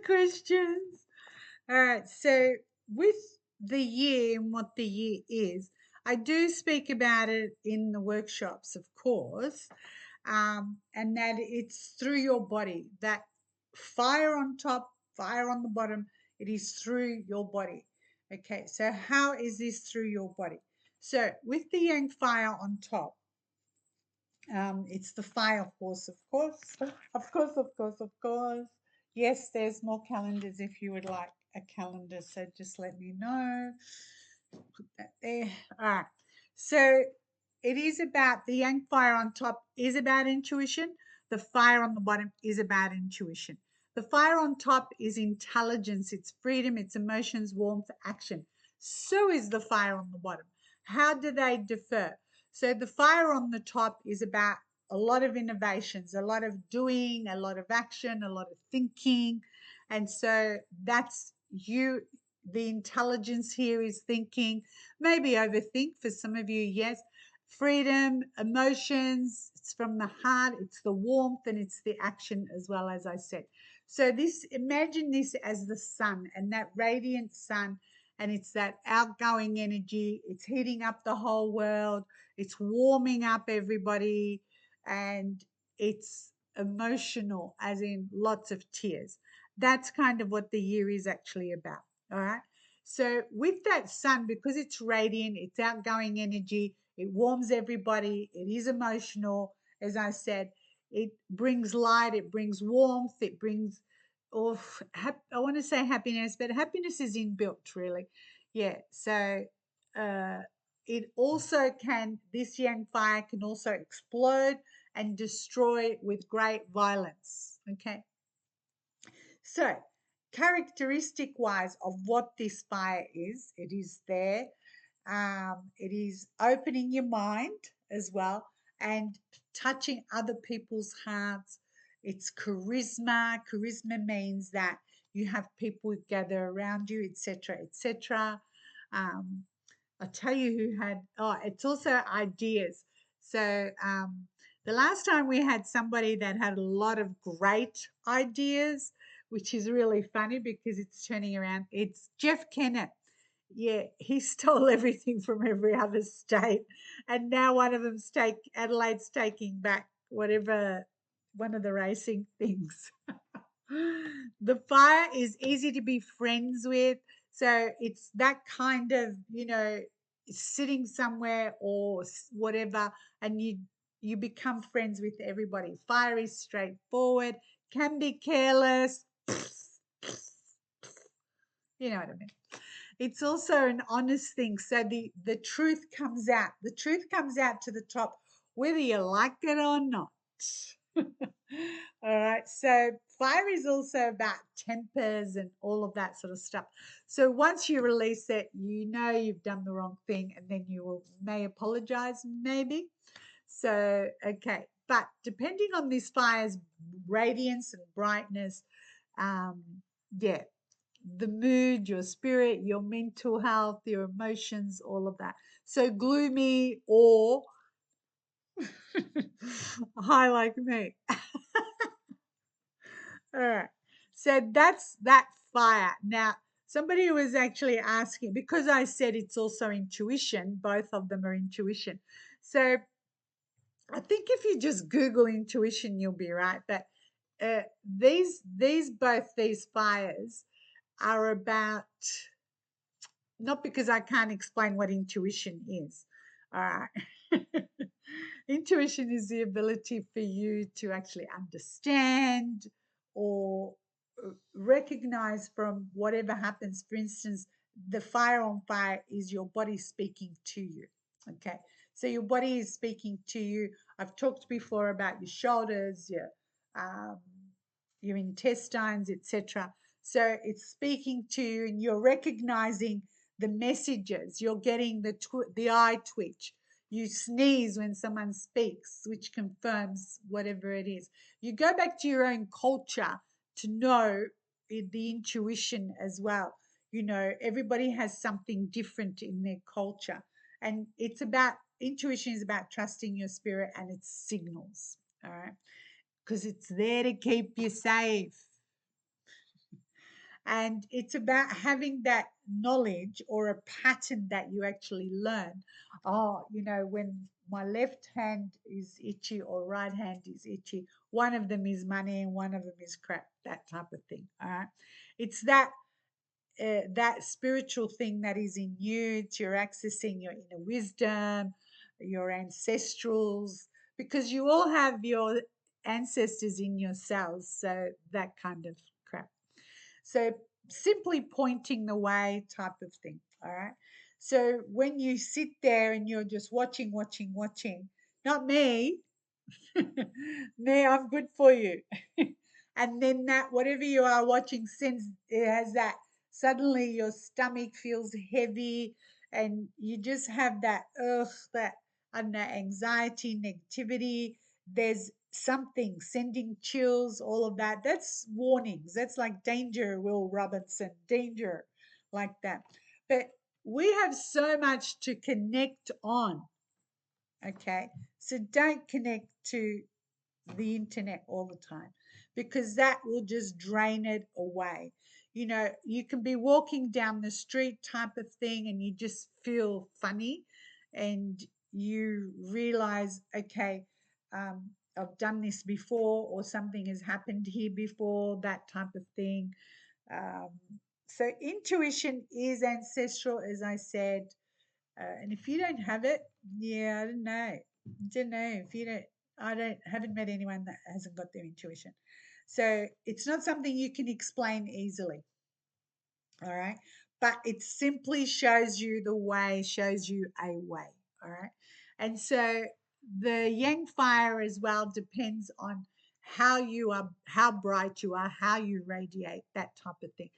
questions. All right. So with the year and what the year is, I do speak about it in the workshops, of course, and that it's through your body. That fire on top, fire on the bottom. It is through your body. Okay. So how is this through your body? So with the yang fire on top, it's the fire force, of course. Of course, of course, of course. Yes, there's more calendars if you would like a calendar. So just let me know. Put that there. All right. So it is about the yang fire on top is about intuition. The fire on the bottom is about intuition. The fire on top is intelligence, it's freedom, it's emotions, warmth, action. So is the fire on the bottom. How do they differ? So the fire on the top is about a lot of innovations, a lot of doing, a lot of action, a lot of thinking. And so that's you. The intelligence here is thinking, maybe overthink for some of you, yes. Freedom, emotions, it's from the heart, it's the warmth, and it's the action as well, as I said. So this, imagine this as the sun and that radiant sun, and it's that outgoing energy. It's heating up the whole world. It's warming up everybody, and it's emotional, as in lots of tears. That's kind of what the year is actually about. All right. So with that sun, because it's radiant, it's outgoing energy, it warms everybody, it is emotional, as I said, it brings light, it brings warmth, it brings, oh, I want to say happiness, but happiness is inbuilt, really. Yeah. So uh, it also can, this yang fire can also explode and destroy with great violence. Okay. So, characteristic wise of what this fire is, it is there. It is opening your mind as well and touching other people's hearts. It's charisma. Charisma means that you have people gather around you, etc., etc. Um, I'll tell you who had, oh, it's also ideas. So, the last time we had somebody that had a lot of great ideas, which is really funny because it's turning around. It's Jeff Kennett. Yeah, he stole everything from every other state, and now one of them's Adelaide's taking back whatever one of the racing things. The fire is easy to be friends with, so it's that kind of, sitting somewhere or whatever, and you become friends with everybody. Fire is straightforward, can be careless. You know what I mean. It's also an honest thing. So the truth comes out. The truth comes out to the top, whether you like it or not. All right. So fire is also about tempers and all of that sort of stuff. So once you release it, you know you've done the wrong thing, and then may apologize, maybe. So okay. But depending on this fire's radiance and brightness, um, yeah, the mood, your spirit, your mental health, your emotions, all of that. So gloomy or high like me. All right. So that's that fire. Now, somebody was actually asking, because I said it's also intuition, both of them are intuition. So I think if you just Google intuition, you'll be right. But these fires are about, not because I can't explain what intuition is. All right. Intuition is the ability for you to actually understand or recognize from whatever happens. For instance, the fire on fire is your body speaking to you. Okay. So your body is speaking to you. I've talked before about your shoulders, um, your intestines, etc. So it's speaking to you, and you're recognizing the messages. You're getting the eye twitch. You sneeze when someone speaks, which confirms whatever it is. You go back to your own culture to know the intuition as well. Everybody has something different in their culture. And it's about, intuition is about trusting your spirit and its signals. All right. Because it's there to keep you safe. And it's about having that knowledge or a pattern that you actually learn. Oh, when my left hand is itchy or right hand is itchy, one of them is money and one of them is crap, that type of thing. All right. It's that spiritual thing that is in you. It's you're accessing your inner wisdom, your ancestrals, because you all have your ancestors in your cells. So that kind of crap. So simply pointing the way type of thing. All right. So when you sit there and you're just watching, watching, watching, not me, me, I'm good for you. And then that whatever you are watching sends it has that suddenly your stomach feels heavy and you just have that that I don't know, anxiety, negativity. There's something sending chills, all of that. That's warnings. That's like danger, Will Robinson, danger, like that. But we have so much to connect on. Okay. So don't connect to the internet all the time because that will just drain it away. You can be walking down the street type of thing and you just feel funny and you realize, okay, I've done this before or something has happened here before, that type of thing. Um, so intuition is ancestral, as I said. And if you don't have it, yeah, I don't know. Don't know if you don't. I don't haven't met anyone that hasn't got their intuition. So it's not something you can explain easily. All right, but it simply shows you the way, shows you a way. All right, and so the yang fire as well depends on how you are, how bright you are, how you radiate, that type of thing.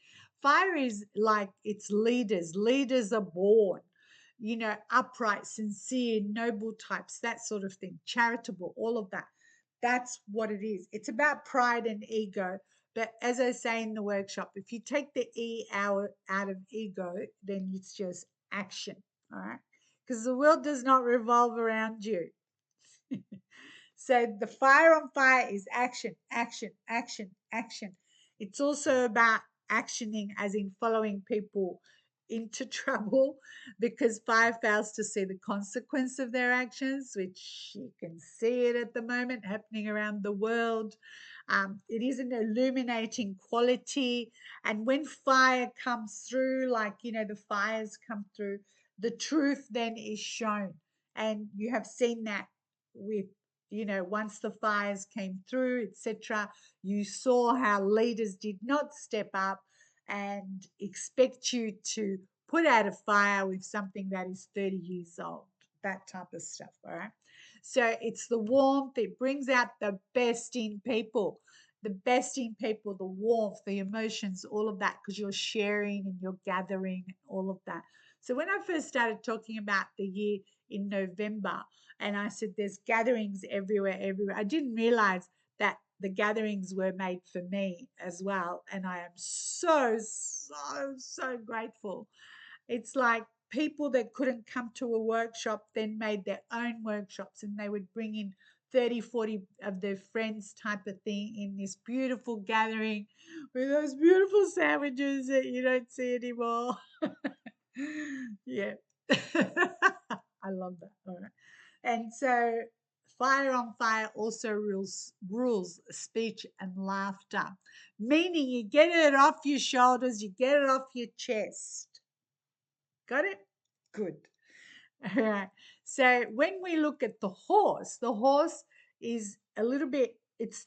Fire is like it's leaders. Leaders are born, upright, sincere, noble types, that sort of thing, charitable, all of that. That's what it is. It's about pride and ego. But as I say in the workshop, if you take the E out of ego, then it's just action. All right. Because the world does not revolve around you. So the fire on fire is action, action, action, action. It's also about actioning, as in following people into trouble because fire fails to see the consequence of their actions, which you can see it at the moment happening around the world. It is an illuminating quality. And when fire comes through, like, the fires come through, the truth then is shown. And you have seen that with once the fires came through, etc., you saw how leaders did not step up and expect you to put out a fire with something that is 30 years old, that type of stuff. All right. So it's the warmth, it brings out the best in people, the warmth, the emotions, all of that, because you're sharing and you're gathering and all of that. So when I first started talking about the year in November, and I said, there's gatherings everywhere, everywhere. I didn't realize that the gatherings were made for me as well. And I am so, so, so grateful. It's like people that couldn't come to a workshop then made their own workshops and they would bring in 30, 40 of their friends type of thing in this beautiful gathering with those beautiful sandwiches that you don't see anymore. Yeah. I love that. All right. And so fire on fire also rules speech and laughter, meaning you get it off your shoulders, you get it off your chest. Got it? Good. All right. So when we look at the horse is a little bit, it's